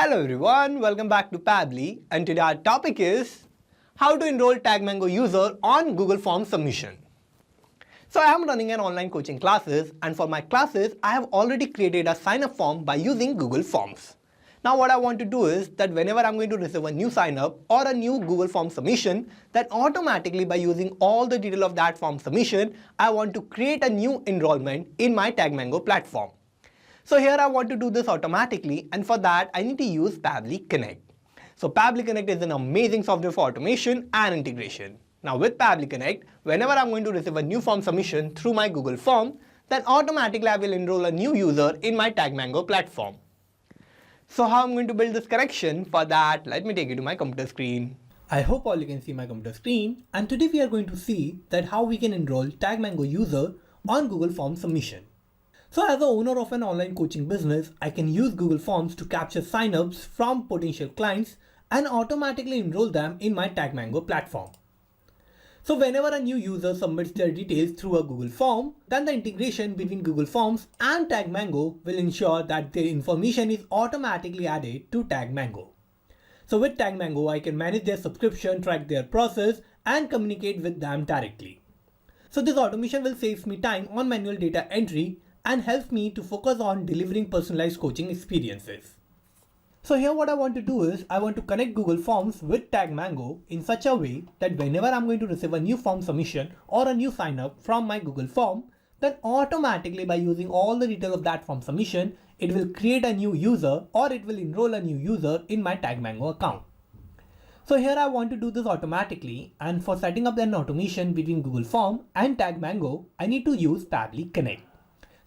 Hello everyone, welcome back to Pabbly, and today our topic is how to enroll TagMango user on Google Forms submission. So I am running an online coaching classes, and for my classes I have already created a sign up form by using Google Forms. Now what I want to do is that whenever I'm going to receive a new sign up or a new Google Form submission, that automatically by using all the detail of that form submission, I want to create a new enrollment in my TagMango platform. So here I want to do this automatically, and for that I need to use Pabbly Connect. So Pabbly Connect is an amazing software for automation and integration. Now with Pabbly Connect, whenever I'm going to receive a new form submission through my Google form, then automatically I will enroll a new user in my TagMango platform. So how I'm going to build this connection? For that, let me take you to my computer screen. I hope all you can see my computer screen, and today we are going to see that how we can enroll TagMango user on Google Form submission. So as the owner of an online coaching business, I can use Google Forms to capture signups from potential clients and automatically enroll them in my TagMango platform. So whenever a new user submits their details through a Google form, then the integration between Google Forms and TagMango will ensure that their information is automatically added to TagMango. So with TagMango, I can manage their subscription, track their process, and communicate with them directly. So this automation will save me time on manual data entry and helps me to focus on delivering personalized coaching experiences. So here what I want to do is I want to connect Google Forms with TagMango in such a way that whenever I'm going to receive a new form submission or a new sign up from my Google form, then automatically by using all the details of that form submission, it will create a new user or it will enroll a new user in my TagMango account. So here I want to do this automatically, and for setting up an automation between Google Form and TagMango, I need to use Pabbly Connect.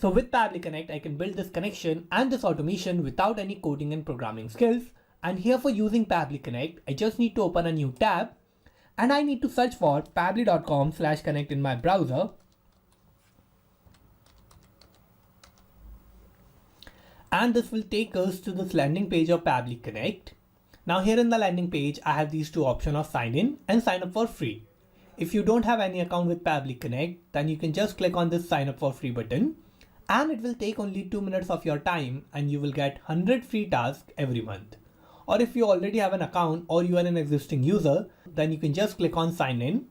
So with Pabbly Connect, I can build this connection and this automation without any coding and programming skills. And here for using Pabbly Connect, I just need to open a new tab and I need to search for pabbly.com/connect in my browser. And this will take us to this landing page of Pabbly Connect. Now here in the landing page, I have these two options of sign in and sign up for free. If you don't have any account with Pabbly Connect, then you can just click on this sign up for free button. And it will take only 2 minutes of your time and you will get 100 free tasks every month. Or if you already have an account or you are an existing user, then you can just click on sign in.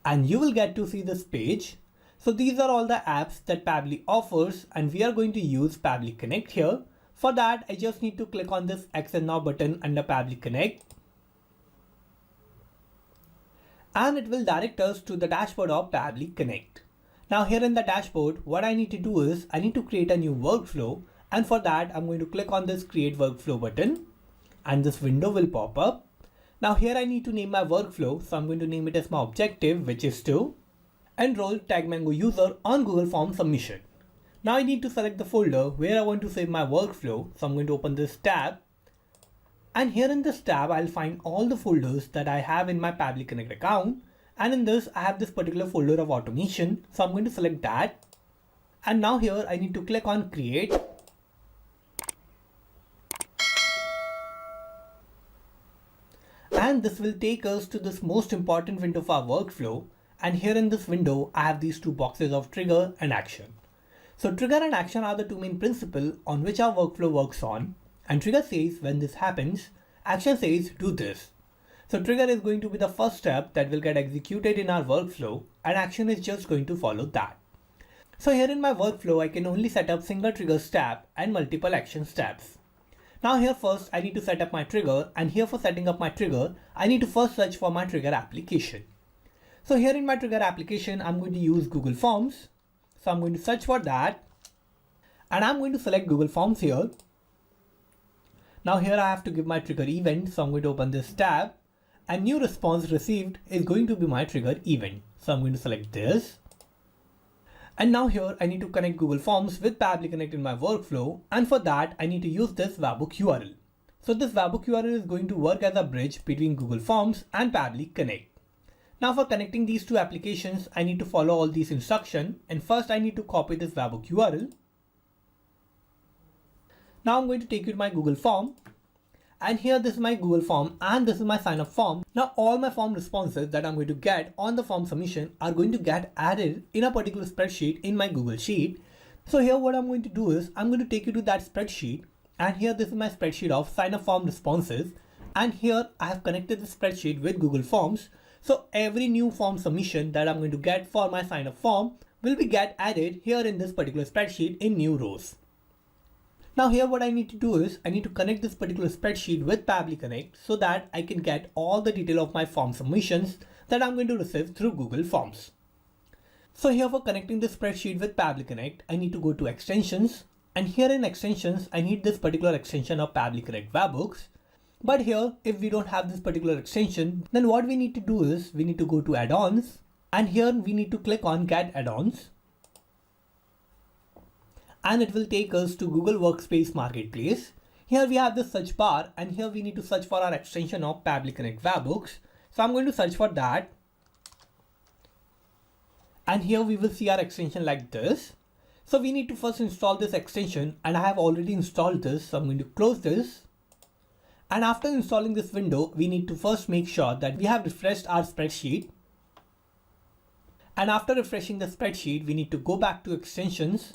And you will get to see this page. So these are all the apps that Pabbly offers, and we are going to use Pabbly Connect here. For that, I just need to click on this Access Now button under Pabbly Connect. And it will direct us to the dashboard of Pabbly Connect. Now here in the dashboard, what I need to do is I need to create a new workflow, and for that I'm going to click on this create workflow button and this window will pop up. Now here I need to name my workflow, so I'm going to name it as my objective, which is to enroll TagMango user on Google Form submission. Now I need to select the folder where I want to save my workflow, so I'm going to open this tab, and here in this tab I'll find all the folders that I have in my Pabbly Connect account. And in this, I have this particular folder of automation. So I'm going to select that. And now here I need to click on create. And this will take us to this most important window of our workflow. And here in this window, I have these two boxes of trigger and action. So trigger and action are the two main principles on which our workflow works on. And trigger says when this happens, action says do this. So trigger is going to be the first step that will get executed in our workflow, and action is just going to follow that. So here in my workflow, I can only set up single trigger step and multiple action steps. Now here first I need to set up my trigger, and here for setting up my trigger, I need to first search for my trigger application. So here in my trigger application, I'm going to use Google Forms. So I'm going to search for that, and I'm going to select Google Forms here. Now here I have to give my trigger event, so I'm going to open this tab. And new response received is going to be my trigger event. So I'm going to select this. And now here I need to connect Google Forms with Pabbly Connect in my workflow. And for that, I need to use this webhook URL. So this webhook URL is going to work as a bridge between Google Forms and Pabbly Connect. Now for connecting these two applications, I need to follow all these instructions. And first I need to copy this webhook URL. Now I'm going to take you to my Google form. And here this is my Google form and this is my sign up form. Now all my form responses that I'm going to get on the form submission are going to get added in a particular spreadsheet in my Google Sheet. So here what I'm going to do is I'm going to take you to that spreadsheet, and here this is my spreadsheet of sign up form responses, and here I have connected the spreadsheet with Google Forms. So every new form submission that I'm going to get for my sign up form will be added here in this particular spreadsheet in new rows. Now here what I need to do is I need to connect this particular spreadsheet with Pabbly Connect so that I can get all the detail of my form submissions that I'm going to receive through Google Forms. So here for connecting this spreadsheet with Pabbly Connect, I need to go to extensions, and here in extensions, I need this particular extension of Pabbly Connect Webhooks. But here, if we don't have this particular extension, then what we need to do is we need to go to add-ons, and here we need to click on get add-ons. And it will take us to Google Workspace Marketplace. Here we have the search bar, and here we need to search for our extension of Pabbly Connect Webhooks. So I'm going to search for that. And here we will see our extension like this. So we need to first install this extension, and I have already installed this. So I'm going to close this. And after installing this window, we need to first make sure that we have refreshed our spreadsheet. And after refreshing the spreadsheet, we need to go back to extensions.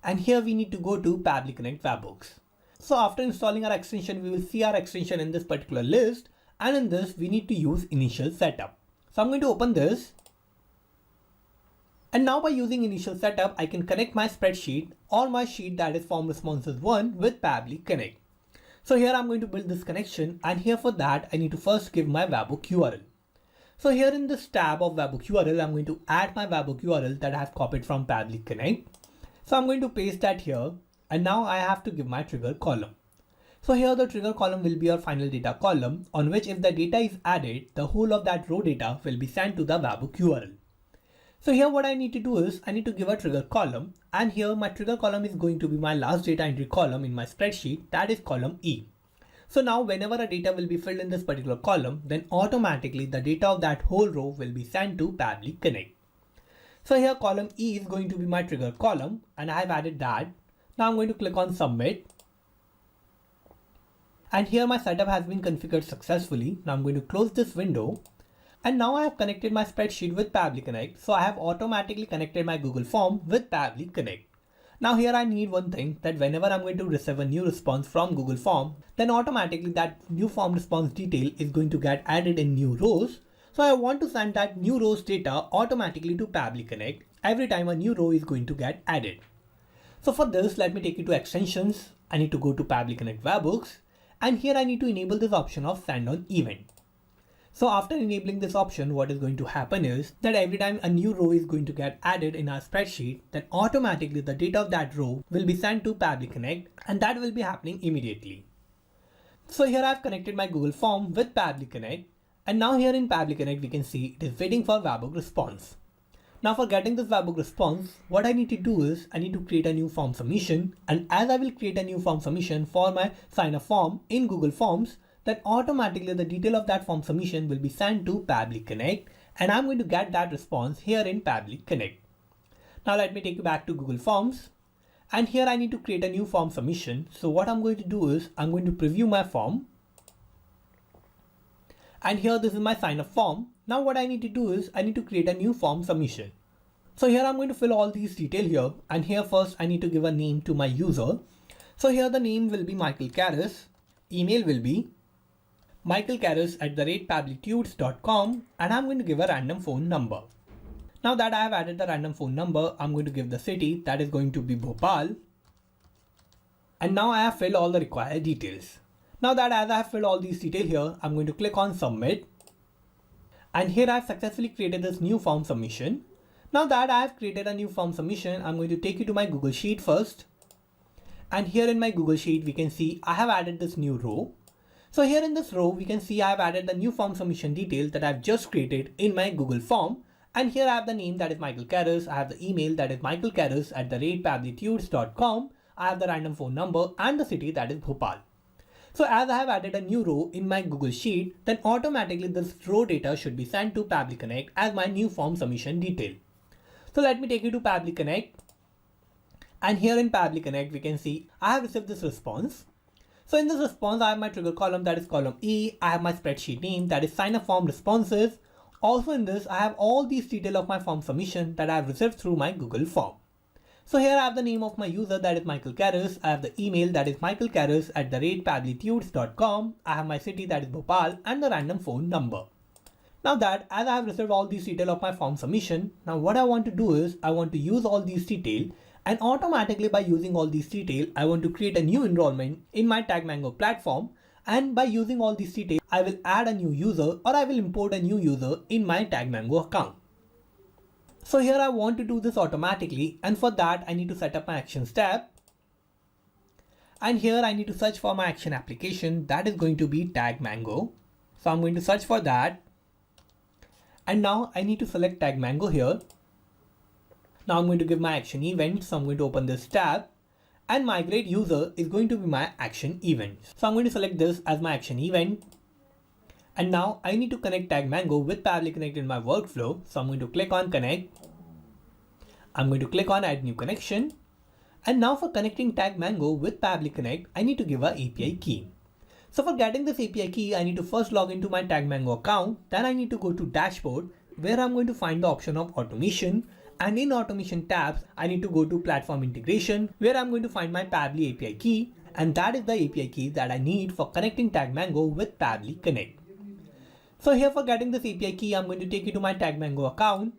And here we need to go to Pabbly Connect Webhooks. So after installing our extension, we will see our extension in this particular list. And in this, we need to use initial setup. So I'm going to open this. And now by using initial setup, I can connect my spreadsheet or my sheet that is form responses 1 with Pabbly Connect. So here I'm going to build this connection, and here for that, I need to first give my webhook URL. So here in this tab of webhook URL, I'm going to add my webhook URL that I have copied from Pabbly Connect. So I'm going to paste that here, and now I have to give my trigger column. So here the trigger column will be our final data column, on which if the data is added, the whole of that row data will be sent to the webhook URL. So here what I need to do is I need to give a trigger column, and here my trigger column is going to be my last data entry column in my spreadsheet, that is column E. So now whenever a data will be filled in this particular column, then automatically the data of that whole row will be sent to Pabbly Connect. So here column E is going to be my trigger column, and I have added that. Now I'm going to click on submit. And here my setup has been configured successfully. Now I'm going to close this window. And now I have connected my spreadsheet with Pabbly Connect. So I have automatically connected my Google form with Pabbly Connect. Now here I need one thing, that whenever I'm going to receive a new response from Google form, then automatically that new form response detail is going to get added in new rows. So I want to send that new rows data automatically to Pabbly Connect every time a new row is going to get added. So for this, let me take you to extensions. I need to go to Pabbly Connect Webhooks, and here I need to enable this option of send on event. So after enabling this option, what is going to happen is that every time a new row is going to get added in our spreadsheet, then automatically the data of that row will be sent to Pabbly Connect, and that will be happening immediately. So here I've connected my Google form with Pabbly Connect, and now here in Pabbly Connect we can see it is waiting for webhook response. Now for getting this webhook response, what I need to do is I need to create a new form submission, and as I will create a new form submission for my sign up form in Google Forms, then automatically the detail of that form submission will be sent to Pabbly Connect, and I'm going to get that response here in Pabbly Connect. Now let me take you back to Google Forms, and here I need to create a new form submission. So what I'm going to do is I'm going to preview my form, and here this is my sign up form. Now what I need to do is I need to create a new form submission. So here I'm going to fill all these details here, and here first I need to give a name to my user. So here the name will be Michael Karras, email will be michaelkarras@pabblytudes.com, and I'm going to give a random phone number. Now that I have added the random phone number, I'm going to give the city, that is going to be Bhopal. And now I have filled all the required details. Now that as I have filled all these details here, I'm going to click on submit. And here I have successfully created this new form submission. Now that I have created a new form submission, I'm going to take you to my Google Sheet first. And here in my Google Sheet, we can see I have added this new row. So here in this row, we can see I have added the new form submission detail that I've just created in my Google form. And here I have the name, that is Michael Karras. I have the email, that is michaelkarras@pabblytudes.com. I have the random phone number and the city, that is Bhopal. So as I have added a new row in my Google Sheet, then automatically this row data should be sent to Pabbly Connect as my new form submission detail. So let me take you to Pabbly Connect. And here in Pabbly Connect, we can see I have received this response. So in this response, I have my trigger column, that is column E. I have my spreadsheet name, that is sign up form responses. Also in this, I have all these details of my form submission that I have received through my Google form. So here I have the name of my user, that is Michael Karras. I have the email, that is michaelkarras@pabblytudes.com. I have my city, that is Bhopal, and the random phone number. Now that as I have received all these details of my form submission, now what I want to do is I want to use all these details, and automatically by using all these details, I want to create a new enrollment in my TagMango platform. And by using all these details, I will add a new user or I will import a new user in my TagMango account. So here I want to do this automatically, and for that I need to set up my actions tab. And here I need to search for my action application, that is going to be TagMango. So I'm going to search for that. And now I need to select TagMango here. Now I'm going to give my action event. So I'm going to open this tab, and migrate user is going to be my action event. So I'm going to select this as my action event. And now I need to connect TagMango with Pabbly Connect in my workflow. So I'm going to click on connect. I'm going to click on add new connection. And now for connecting TagMango with Pabbly Connect, I need to give an API key. So for getting this API key, I need to first log into my TagMango account. Then I need to go to dashboard, where I'm going to find the option of automation. And in automation tabs, I need to go to platform integration, where I'm going to find my Pabbly API key. And that is the API key that I need for connecting TagMango with Pabbly Connect. So here for getting this API key, I'm going to take you to my TagMango account.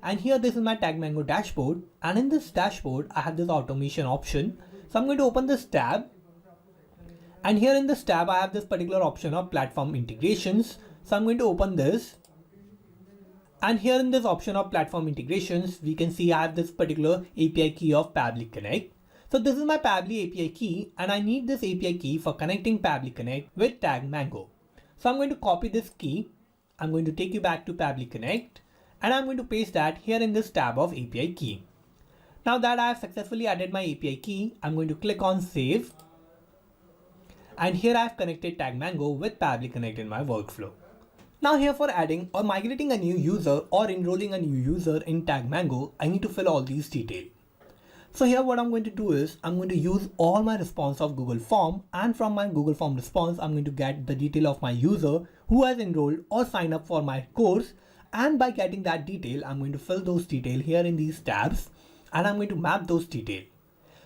And here this is my TagMango dashboard. And in this dashboard, I have this automation option. So I'm going to open this tab. And here in this tab, I have this particular option of platform integrations. So I'm going to open this. And here in this option of platform integrations, we can see I have this particular API key of Pabbly Connect. So this is my Pabbly API key, and I need this API key for connecting Pabbly Connect with TagMango. So I'm going to copy this key. I'm going to take you back to Pabbly Connect, and I'm going to paste that here in this tab of API key. Now that I have successfully added my API key, I'm going to click on save. And here I have connected TagMango with Pabbly Connect in my workflow. Now here for adding or migrating a new user or enrolling a new user in TagMango, I need to fill all these details. So here what I'm going to do is I'm going to use all my response of Google Form, and from my Google Form response, I'm going to get the detail of my user who has enrolled or signed up for my course. And by getting that detail, I'm going to fill those details here in these tabs, and I'm going to map those details.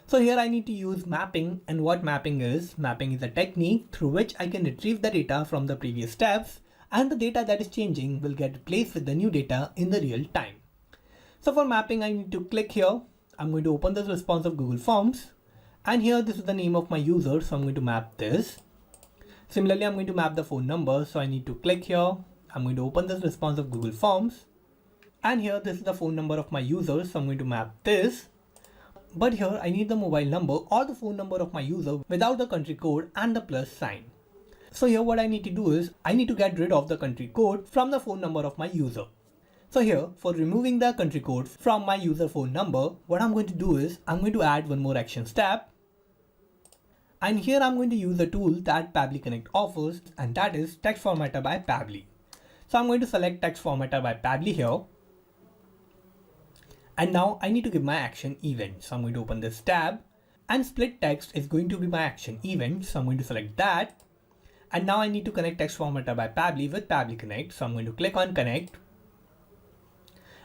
So here I need to use mapping, and what mapping is a technique through which I can retrieve the data from the previous steps, and the data that is changing will get replaced with the new data in the real time. So for mapping, I need to click here. I'm going to open this response of Google Forms, and here this is the name of my user, so I'm going to map this. Similarly, I'm going to map the phone number, so I need to click here. I'm going to open this response of Google Forms, and here this is the phone number of my user, so I'm going to map this. But here I need the mobile number or the phone number of my user without the country code and the plus sign. So here what I need to do is I need to get rid of the country code from the phone number of my user. So here for removing the country code from my user phone number, what I'm going to do is I'm going to add one more actions tab. And here I'm going to use a tool that Pabbly Connect offers, and that is Text Formatter by Pabbly. So I'm going to select Text Formatter by Pabbly here. And now I need to give my action event. So I'm going to open this tab, and split text is going to be my action event. So I'm going to select that. And now I need to connect Text Formatter by Pabbly with Pabbly Connect. So I'm going to click on connect.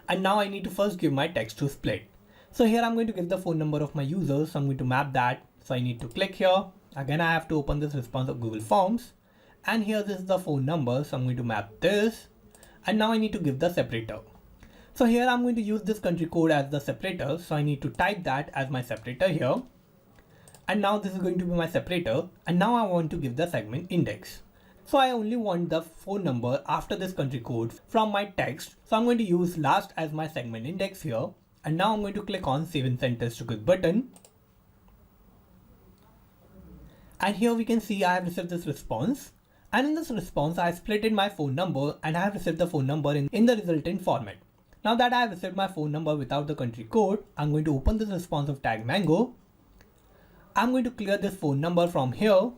And now I need to first give my text to split. So here I'm going to give the phone number of my user. So I'm going to map that. So I need to click here. Again, I have to open this response of Google Forms. And here this is the phone number. So I'm going to map this. And now I need to give the separator. So here I'm going to use this country code as the separator. So I need to type that as my separator here. And now this is going to be my separator. And now I want to give the segment index. So I only want the phone number after this country code from my text. So I'm going to use last as my segment index here. And now I'm going to click on Save and Send Test to Quick button. And here we can see I have received this response. And in this response, I have splitted my phone number, and I have received the phone number in the resultant format. Now that I have received my phone number without the country code, I'm going to open this response of TagMango. I'm going to clear this phone number from here.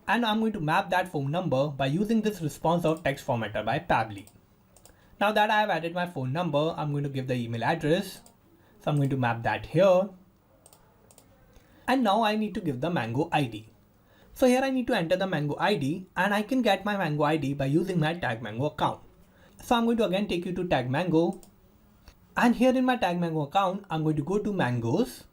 And I'm going to map that phone number by using this response of Text Formatter by Pabbly. Now that I have added my phone number, I'm going to give the email address. So I'm going to map that here. And now I need to give the Mango ID. So here I need to enter the Mango ID, and I can get my Mango ID by using my TagMango account. So I'm going to again take you to TagMango. And here in my TagMango account, I'm going to go to Mangoes.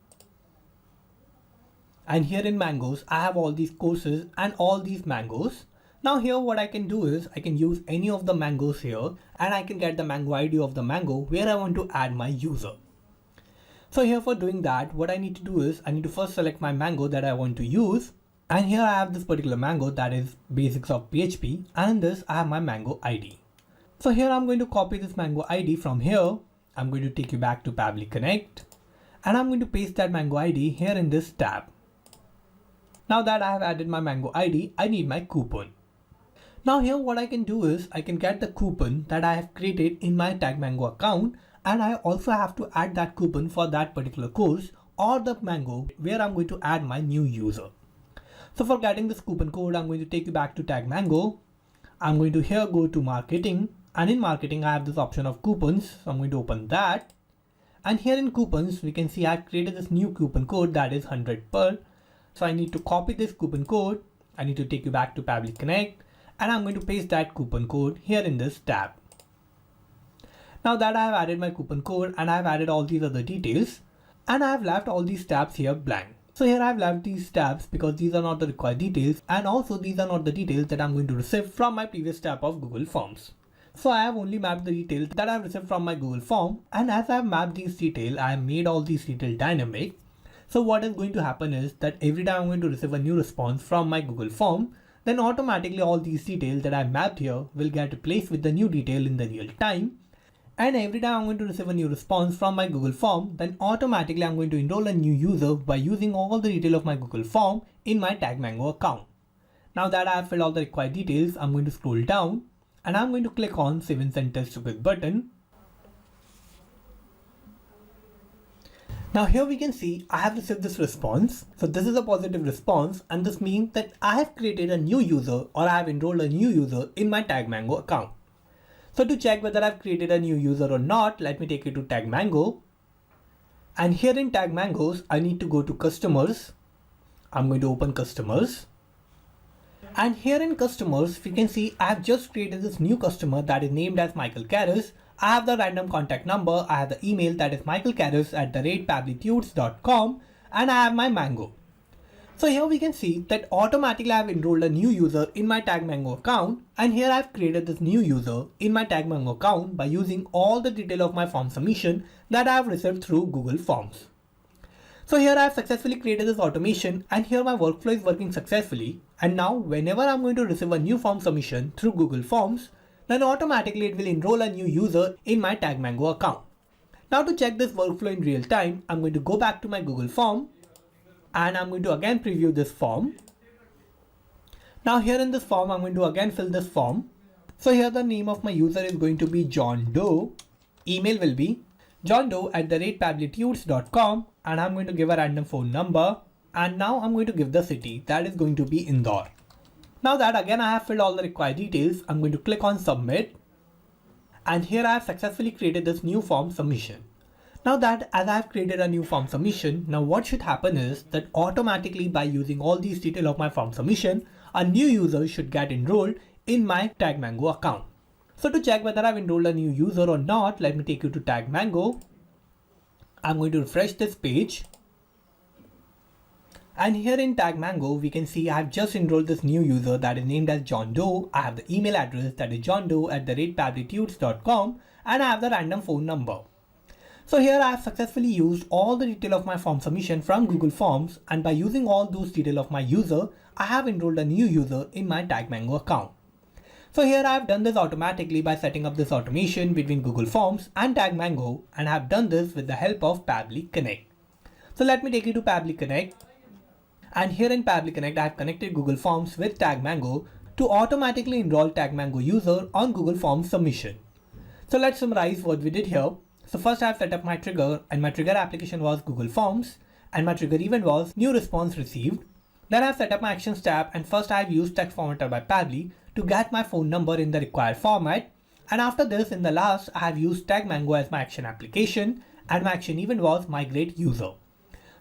And here in Mangoes, I have all these courses and all these mangoes. Now here what I can do is I can use any of the mangoes here and I can get the mango ID of the mango where I want to add my user. So here for doing that, what I need to do is I need to first select my mango that I want to use. And here I have this particular mango that is basics of PHP, and in this I have my mango ID. So here I'm going to copy this mango ID from here. I'm going to take you back to Pabbly Connect and I'm going to paste that mango ID here in this tab. Now that I have added my mango ID, I need my coupon. Now here what I can do is I can get the coupon that I have created in my TagMango account, and I also have to add that coupon for that particular course or the mango where I'm going to add my new user. So for getting this coupon code, I'm going to take you back to TagMango. I'm going to here go to marketing, and in marketing I have this option of coupons. So I'm going to open that, and here in coupons we can see I've created this new coupon code that is 100 per. So I need to copy this coupon code. I need to take you back to Pabbly Connect and I'm going to paste that coupon code here in this tab. Now that I have added my coupon code and I have added all these other details, and I have left all these tabs here blank. So here I have left these tabs because these are not the required details, and also these are not the details that I'm going to receive from my previous tab of Google Forms. So I have only mapped the details that I have received from my Google Form, and as I have mapped these details, I have made all these details dynamic. So what is going to happen is that every time I'm going to receive a new response from my Google Form, then automatically all these details that I mapped here will get replaced with the new detail in the real time. And every time I'm going to receive a new response from my Google Form, then automatically I'm going to enroll a new user by using all the detail of my Google Form in my TagMango account. Now that I have filled all the required details, I'm going to scroll down and I'm going to click on Save and Send Test to Quick button. Now here we can see I have received this response. So this is a positive response, and this means that I have created a new user or I have enrolled a new user in my TagMango account. So to check whether I've created a new user or not, let me take you to TagMango. And here in TagMangos, I need to go to Customers. I'm going to open Customers. And here in Customers, we can see I have just created this new customer that is named as Michael Karras. I have the random contact number, I have the email that is michaelkarras@pabblytudes.com, and I have my mango. So here we can see that automatically I have enrolled a new user in my TagMango account, and here I have created this new user in my TagMango account by using all the detail of my form submission that I have received through Google Forms. So here I have successfully created this automation, and here my workflow is working successfully, and now whenever I'm going to receive a new form submission through Google Forms, then automatically it will enroll a new user in my TagMango account. Now to check this workflow in real time, I'm going to go back to my Google Form and I'm going to again preview this form. Now here in this form, I'm going to again fill this form. So here the name of my user is going to be John Doe. Email will be johndoe@pabblytudes.com, and I'm going to give a random phone number. And now I'm going to give the city, that is going to be Indore. Now that again I have filled all the required details, I'm going to click on Submit. And here I have successfully created this new form submission. Now that as I have created a new form submission, now what should happen is that automatically by using all these details of my form submission, a new user should get enrolled in my TagMango account. So to check whether I've enrolled a new user or not, let me take you to TagMango. I'm going to refresh this page. And here in TagMango, we can see I have just enrolled this new user that is named as John Doe. I have the email address that is johndoe@pabblytudes.com, and I have the random phone number. So here I have successfully used all the detail of my form submission from Google Forms, and by using all those detail of my user, I have enrolled a new user in my TagMango account. So here I have done this automatically by setting up this automation between Google Forms and TagMango, and I have done this with the help of Pabbly Connect. So let me take you to Pabbly Connect. And here in Pabbly Connect, I have connected Google Forms with TagMango to automatically enroll TagMango user on Google Forms submission. So let's summarize what we did here. So first I have set up my trigger, and my trigger application was Google Forms, and my trigger event was new response received. Then I have set up my actions tab, and first I have used text formatter by Pabbly to get my phone number in the required format. And after this, in the last, I have used TagMango as my action application, and my action event was migrate user.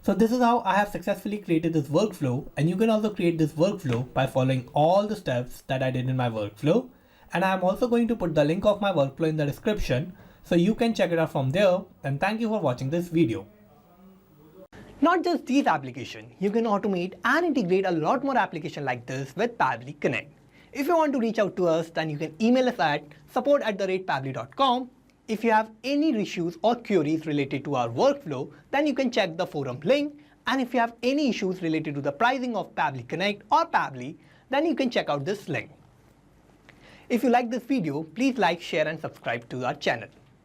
So this is how I have successfully created this workflow, and you can also create this workflow by following all the steps that I did in my workflow. And I am also going to put the link of my workflow in the description. So you can check it out from there, and thank you for watching this video. Not just these applications, you can automate and integrate a lot more applications like this with Pabbly Connect. If you want to reach out to us, then you can email us at support@pabbly.com. If you have any issues or queries related to our workflow, then you can check the forum link. And if you have any issues related to the pricing of Pabbly Connect or Pabbly, then you can check out this link. If you like this video, please like, share and subscribe to our channel.